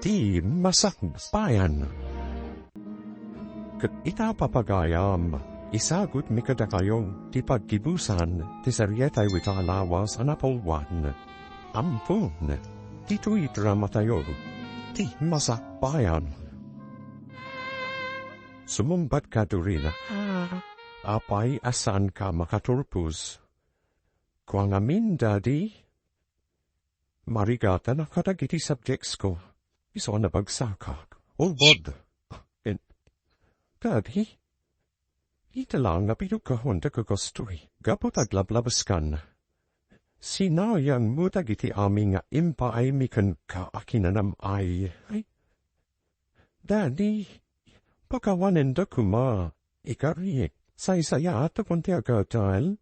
Di Masakbayan. Kat itapapagayam, isagot mi kadakayong ti pagkibusan ti saryetay witalawas anapolwan. Ampon, tito'y dramatayo, ti Masakbayan. Sumumbat ka durina, apay asan ka makaturpus. Kuang amin, Daddy, marigata na kadagiti subjects ko. Iso na bagsakak, ulbod. Daddy, ita lang na pinukahon da kagostoy, gapot aglablabaskan. Sinayang mutagiti aming nga impa ay mikan kaakinanam ay. Daddy, pakawanen da kuma, ikariek, saysaya ato konti agatal.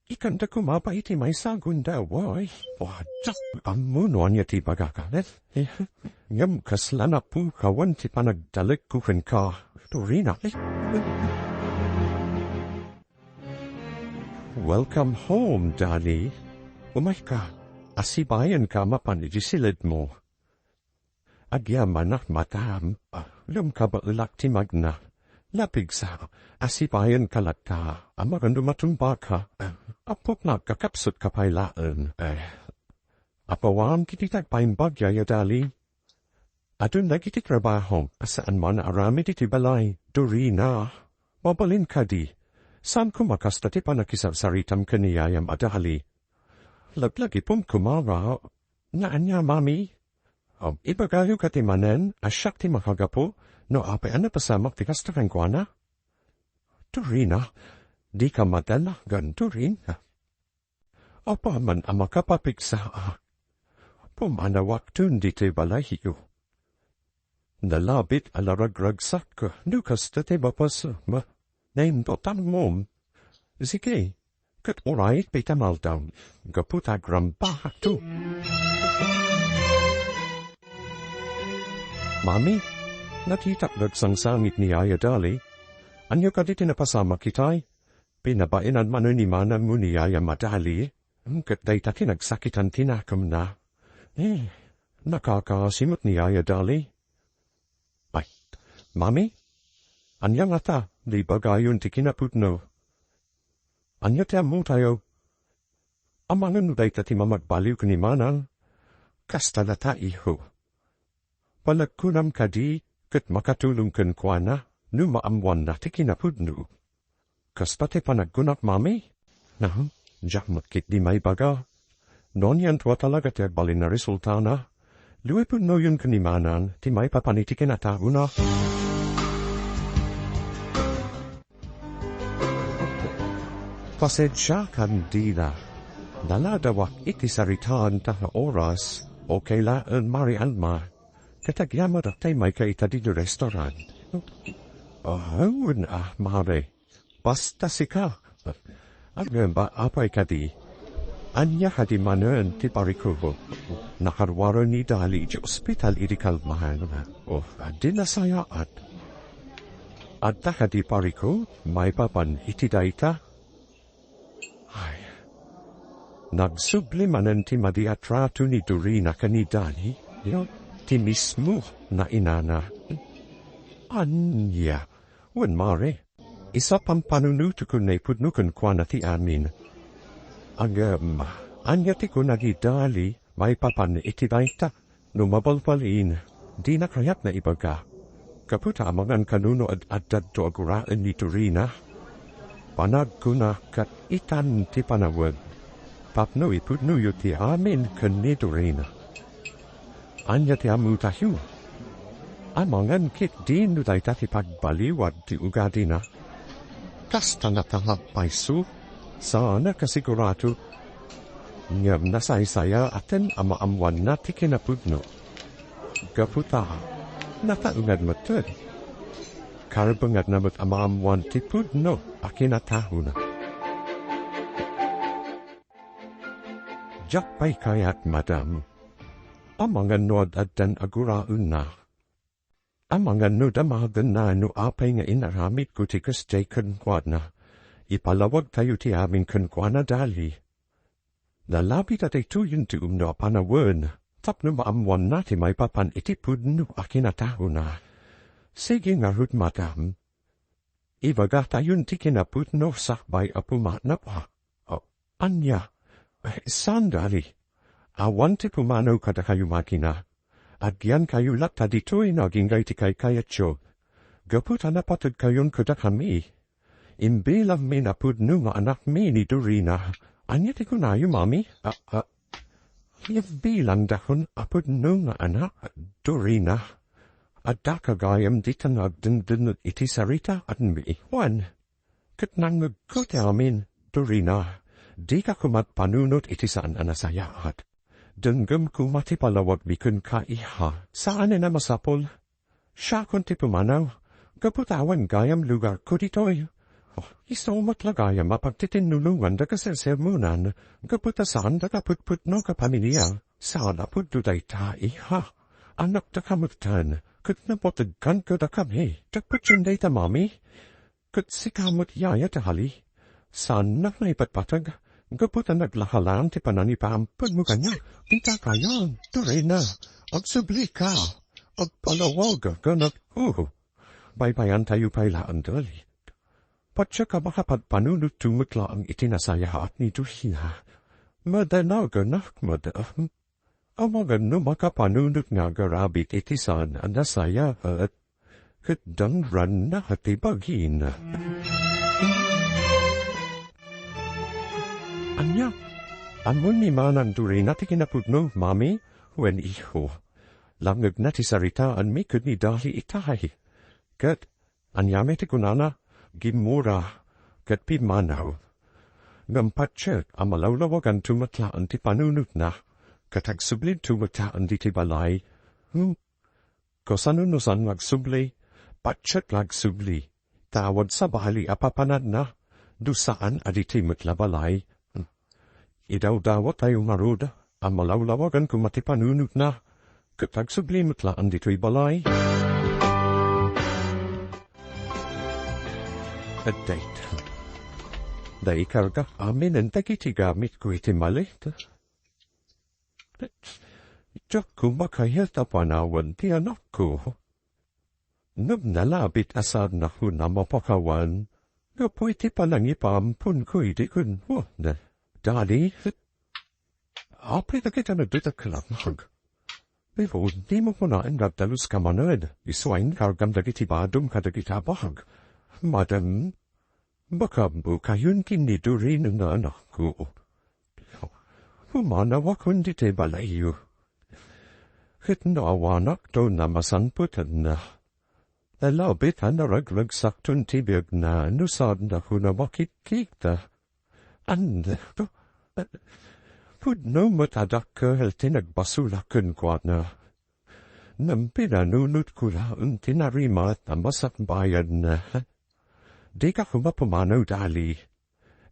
Ikan da kuma pa iti may sagun daway. Wadak, amunuan niya ti bagakalet. Ngam kaslana po kawan ti panagdalik kuken ka. Turina. Welcome home, Daddy. Umay ka. Asibayan ka mapanidjisilid mo. Agyaman na matam. Lum ka ba ulak ti magna. Lapig sa asibayan kalata. Amaran dumatumba ka. Apok na kakapsut kapailaan. Apawan kiti tagpain bagya ya Dali. Adun na kiti trabaho. Asaan man aramid iti balay. Durina. Mabalin ka di. Saan kumakasta ti panakisabsaritam kaniyayam adali. Laglagi pum kumara. Naan niya, Mami? Ibagayo ka ti manen. Asyak ti makagapo. No ape ana pasamak ti kastakan ko ana? Durina. Di ka madala gan Durina. Apa man amakapapiksa. Pumanawak tun di ti balahiyo. Nalabit alaragragsak ka. Nukas ta ti bapas. Name do tam mom. Sige. Kat orait betamal down. Gaputagram bahak tu. Mami? Natitak nagsangsangit ni Aya Dali. Anyo ka di tinapasama kitay? Pinabainan manunimanan mo ni Aya Madali. Kat day taki nagsakitan tinakam na. Nakakasimot ni Aya Dali. Ay, Mami? Anya nga ta, di bagayon ti kinaputno. Anya ti amu tayo. Amangan day ta ti mamagbaliw kanimanan. Kasta na ta iho. Palagkunam ka di, kat makatulong kan kuana, nu maamwan na ti kinapudno. Kasta ti panagkunak, Mami? Naham, jak matkit di may baga. Non yan tuwa talaga ti agbalin na resultana. Luipun no yun kanimanan, ti may papanitikin at ahuna. Pasedya kandila. Naladawak iti saritaan taha oras, o kailaan Mari Alma. Katagyamad at tay may kaita di restaurant. Ahawin Mare. Basta sika. Agam ba apay ka di? Anya hadi manan ti parikuho. Nakarwaro ni Dali di ospital iti kalmahan. Adin na sayaat. Adda hadi pariko, may papan iti daita. Ay. Nagsublimanan ti madiatrato ni Durina ka ni Dali. Ti mismo na inana. Anya, wen Mare, isa pampanunuto ko na ipudnukan kwa na ti amin. Anya ti ko nagidali, may papan iti daita, numabalbalin, di nakrayat na ibaga. Kaputa amangan kanuno at addad to aguraan ni Turina. Panag ko na kat itan ti panawag. Papno ipudnuyo ti amin kan ni Turina. Anya ti amu tayo. Amangan kit din nuday ti pagbaliwad ti ugadina. Kasta na talapay su, sana kasigurado. Ngam nasaysaya aten amaamwan na ti kinapudno. Gaputa, nataungad matod. Karabangad namot amaamwan ti pudno akinatahuna. Jakpay kayat, Madam. Amangan nod addan aguraun na. Amangan no damagan na no apay nga inaramit ko ti kastay kankwan na. Ipalawag tayo ti aming kankwan na Dali. Nalapit at ay tuyin ti umno panawan. Tapno maamwan na ti may papan iti pudno akinataho na. Sige nga hut madam. Ibaga tayon ti kinapudno sakbay apumatna pa. Anya, sandali. Awan ti pumanaw kada kayo makina. Agyan kayo lakta dito'y nagingay ti kay kayatyo. Gaputa na patad kayon kada kami. Imbilav mi napudno nga anak mi ni Dorina. Anya ti kunayo, mami? Bilang dahon apudno nga anak, Dorina. At dakagayam ditan agdindin iti sarita at mi. Juan, kat nangagkote amin, Dorina. Di ka kumat panunot iti saan anasayaat. Denggam kumati palawag bikun ka iha. Saan na masapol? Siya kun ti pumanaw. Kaputawan gayam lugar ko dito'y. Isomat lagayam mapagtitinulungan da kasersermunan. Kaputasan da kaputputno ka pamilya. Saan apud duday ta iha. Anak da kamuktan. Kat napotagkan ka da kami. Takputsunday ta mami. Kat sikamot yaya ta hali. Saan na naipatpatag. Kaputan naglahalan ti pananipam pagmukanya. Kita kayan. Dorina. Ag subli ka. Ag palawag ganak. Baybayan tayo pailaan dali. Patsa ka makapagpanunod tumutla ang itinasayahat ni Dorina. Madanaw ganak madam. Ang mga makapanunod nga garabit itisan ang nasayahat. Kadangran na hatibagin. Anya, amon ni manan Dorina ti kinapudno, mami, wen iho. Langag na ti saritaan mi kud ni dali itay. Kat, anyame ti kunana, gimura, kat pimanaw. Ngampatsyat, amalawlawagan tumatlaan ti panunot na, kat agsublin tumatlaan di ti balay. Kosanunusan magsubli, patsyat lagsubli, tawad sa bahali apapanad na, dusaan aditi matlabalay. Idaw-dawat tayo maruda, amalawlawagan kumati panunot na, kat agsubli matlaan di ti balay. At date. Dai karga amin ang tagitigamit ko iti malit. Diyak kumakayat na panawan ti anak ko. Nalabit asad na ko na mapakawan. Gapo iti palang ipampun ko iti kun. Dali. Apri na kita na dita kalamag. Pero di mo ko na ang nagdalus ka manad. Iswain kargam dagiti badum kadagita bahag. Madam, baka bukayon kinidurin na anak ko. Humanawa kundi te balayo. Hit nawanak to namasanputan na. Alabit na ragragsaktun tibiyag na nusad na hunawakit-kita. And, pudno matadak ka helte nagbasulakan kwa na. Nang pinanunod ko lang tinarimat na masakbayan na. Di ka kumapumanaw dali.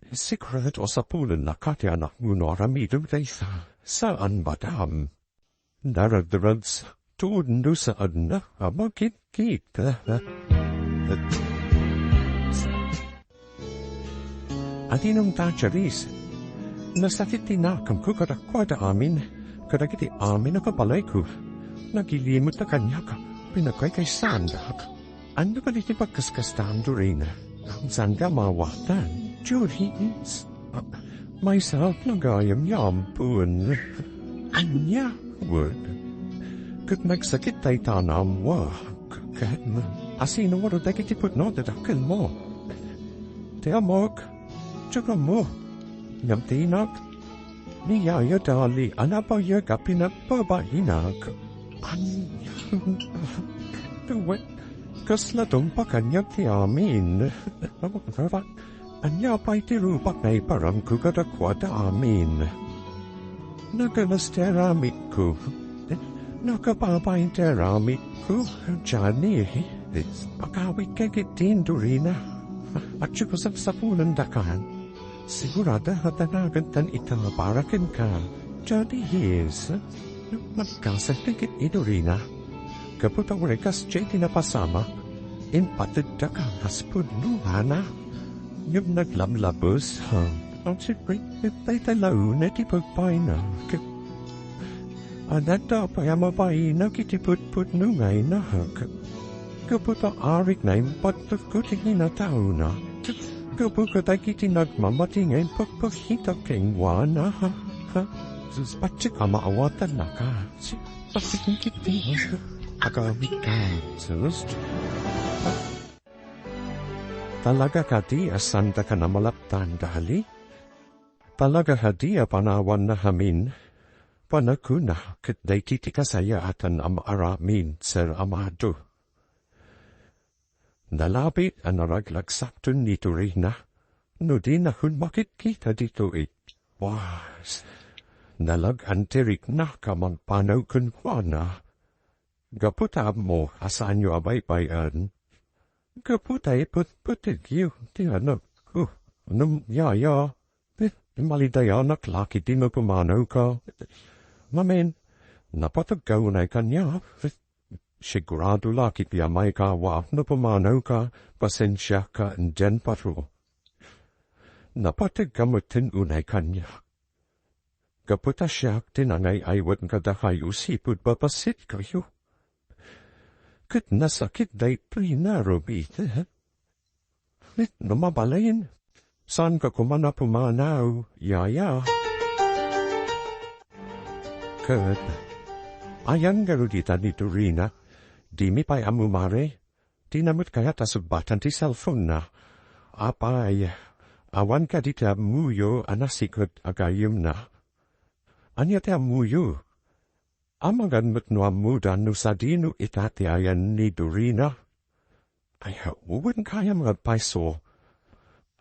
Sikret o sa pulan na kati anak mo naramidong daysa. Saan madam? Naragdarads, tuod no saan na magkit-kit. At inong tacharis, nasakit tinakam ko kadakwada amin, kadagiti amin na kabalay ko. Nagilimot na kanya ka, pinagkay kay sandak. Ano ba diti pagkaskastaan Dorina? Ang sanda mawatan, Jurins. May sarap na gayam yampun. Anya, word. Kat nagsakit tay tanam, kat asino waro dagiti putno dadakil mo. Te amok, tsaka mo. Nyamtinak, niyaya dali, anabaya ka pinagbabahinak. Anya, tuwet. Kaslatong pakanyag ti amin. Anya pa'y tirupak na iparam ko kadakwada amin. Nagalasteramit ko. Nakapapain teramit ko. Johnny, makawit kagitin Dorina. At siya ko sa punan dakan. Sigurada hatanagantan ita barakin ka. Johnny Hills. Magkasakit ni Dorina. Kapag ang rekas siya tinapasama, impatid da ka haspun luhana. Yung naglamlabos, ang secret ay talaw na ti pagpaina. Adada payamabai na kitiput-put nungay na hak. Kaputa arik na impatag kutingin na tao na. Kapukatay kiti nagmamatingay pagpakita kengwa na ha. Suspatsi ka maawatan na ka. Pasikin kiti. Agawit ka. Sus. Talaga kati asanta ka na malaptan dali? Talaga hadia panawan na hamin? Panakuna katday titika saya atan am aramin sir amado. Nalapit ang naraglagsakton nito rin na. No di na hun bakit kita dito was. Nalag antirik na kamang panaw kun na. Gaputa mo asaan nyo abay-bayan. Gaputa put-putig yu. Di ano. Ya. Malidaya na klaki di mo pumanaw ka. Mamen, napatagaw na kanya. Sigurado laki kaya may kawa na pumanaw ka, pasensya ka and den paro. Napatagamutin unay kanya. Kaputa siya tinangay aywat ka dahayo sipud papasit kayo. Kat nasakit day prinarobit. Namabalayin. Saan ka kumana pumanaw, yaya? Kat, ayan garudita nito Rina, di mi pa'y amumare, di namut kaya tasubatan ti cellphone na. Apay, awan ka di ta muyo anasikot agayim na. Anya ta muyo? Amagan mo't no amudan no sadino itati ayan ni Dorina. Ay hauwan kaya mga paiso.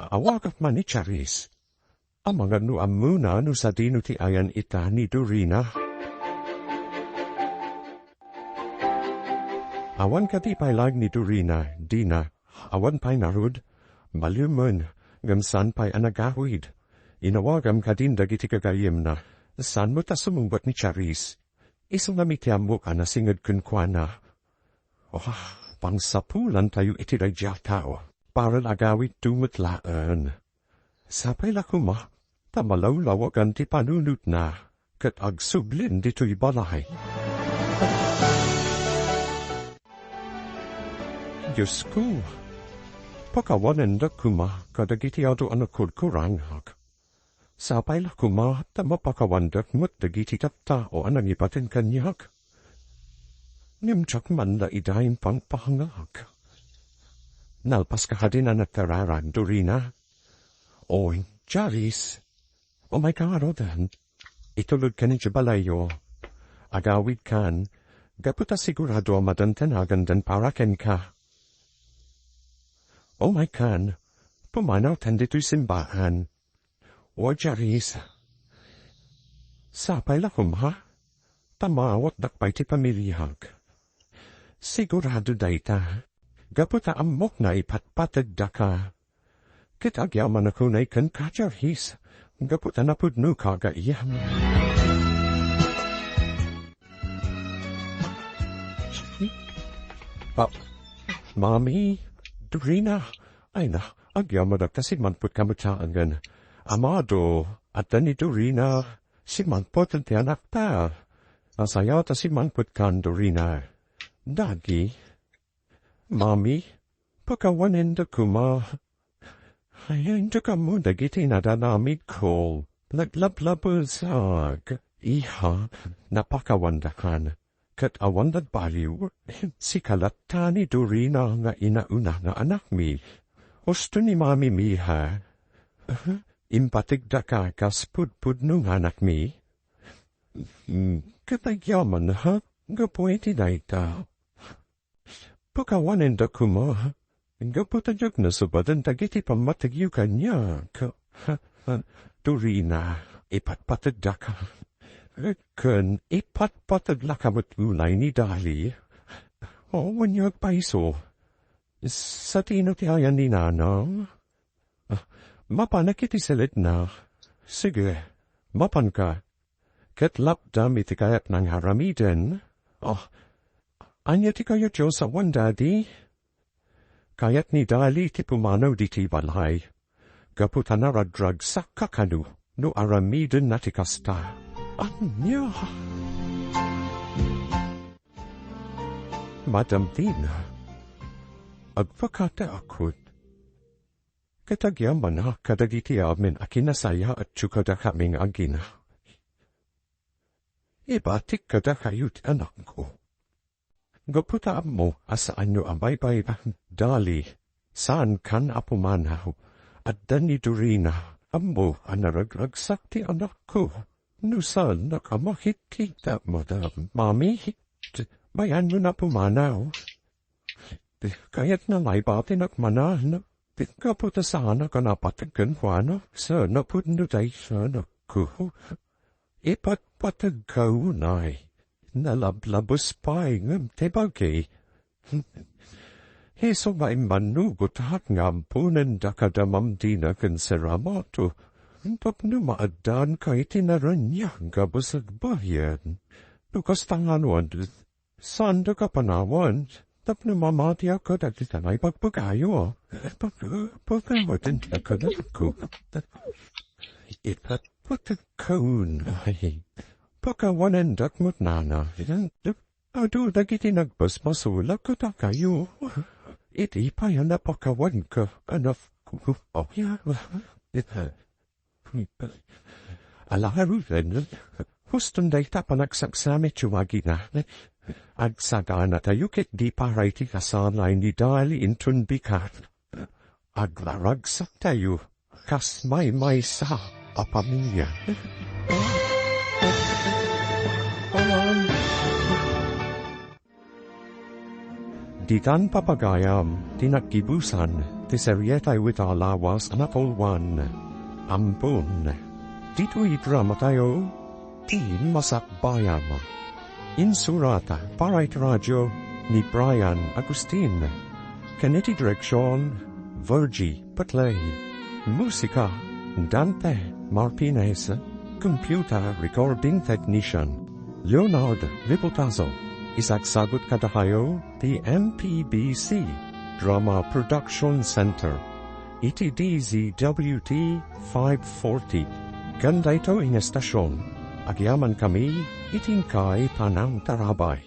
Awagap man ni Charis. Amagan no amuna no sadino ti ayan ita ni Dorina. Awan ka di pailag ni Dorina, Dina. Awan pa'y narud. Malumun, gamsan pa'y anagawid. Inawagam ka din dagiti kagayim na. San mo ta sumumbat ni Charis? Isang namitiam mo ka na singad kunkwana. Pangsapulan tayo itiray tao. Para agawid tumatlaan. Sapay lakuma, tamalaw-lawagan ti panunut na. Kat agsublin dito'y balay. Diyos ko, pakawanan da kuma kadagiti ato anakod kuranghak. Sapay la kuma tamapakawandak mo't dagiti tao anang ipatin kanyak. Nimtsak man la idayin pang pahangak. Nalpas ka din na natararan, Dorina. Oy, Charis. O may karodan. Itulod ka ni Jabalayo. Agawid kan, gaputa sigurado madantenagan dan paraken ka. O may kan, pumanaw tandito'y simbahan. O Charis. Sapay lakom ha? Tamawat dakpay ti pamilyag. Sigurado dayta. Gaputa amok na ipatpatag daka. Kitagyaman ako na ikan kajarhis. Gaputa napudno ka gaiyam. Mami, Dorina, ay na, agyaman ako si manput kamutaangan. Amado, at ni Dorina, si manput ang tiyanak ta. Asaya ta si manput kan Dorina. Dagi, Mami, pakawanin da kuma. Ayayin da ka mo dagiti nadanamid ko. Laglablabazag. Iha, napakawandakan. Kat awandad baliw, si kalata ni Dorina nga inauna nga anak mi. Gusto ni Mami mi ha? Impatig da ka kaspud-pud nung anak mi? Katagyaman ha? Gapwede na ita. Pakawanin da kuma. Gaputayag na subadan dagiti pamatagyo kanya. Dorina, ipatpatag da ka. Kan ipatpatag lakamot ulay ni Dali. O, wanyag paiso. Sa tino ti ayan ni Nanang? Mapanak iti salit na. Sige, mapan ka. Katlap dam iti kayat ng haramiden. Anya ti kayat yo sa wandadi? Kayat ni Dali ti pumanaw di ti balay. Gaputan naradrag sa kakanu no aramiden na ti kasta. Anya? madamtina. Agpakata akut. Katagyaman na kadagiti amin akinasaya at tsukada kaming agina. Ibatik kada kayut anak ko. Gaputa mo asaan nyo abay-bay dali. Saan kan apumanaw at danidurina amo anaragragsak ti anak ko. Nusan nakamakikita mo da mami. Bayan mo na pumanaw. Kaya't nalaybati nakmanan. Kaputa sana ka napatagan wano. Sa napunduday sa naku. Ipatpatagaw na'y. Nalablabos pa'y ngam tebagay. Heso ba'y manugot at ngampunan da kadamam di na kanseramato. Tapno maadan kay tinaranya gabasag bayan. Lukas tanganuan, sanda ka panawan. Tapno mamati ako dati tanay pagpagayo. Pagkawatin ka na ko. Ipatpatagaw na'y. Pagkawanan dakmot nana. Ado dagiti nagbasmasula ko da kayo. Iti pa yan na pagkawan ka. Enough. Oh, yeah. Alaharu rin. Huston day tapanagsaksami chuwagi na. Agsagaan na tayo kit di parayti kasanay ni dali intun bikat. Aglaragsak tayo. Kas may sa apamilya. Ditan papagayam, tinagkibusan, tiserietay wita lawas anatolwan, Ampon. Dito'y drama tayo, ti Masakbayan. Insurata, parait radyo, ni Brian Agustin. Kaniti direksyon, Virgie Patlay. Musika, Dante Martinez. Computer recording technician, Leonard Liputazo. Isagsagot kadahayo, the MPBC Drama Production Center. ETDZWT 540. Ganda ito ing estasyon. Agyaman kami, itingkay panang tarabay.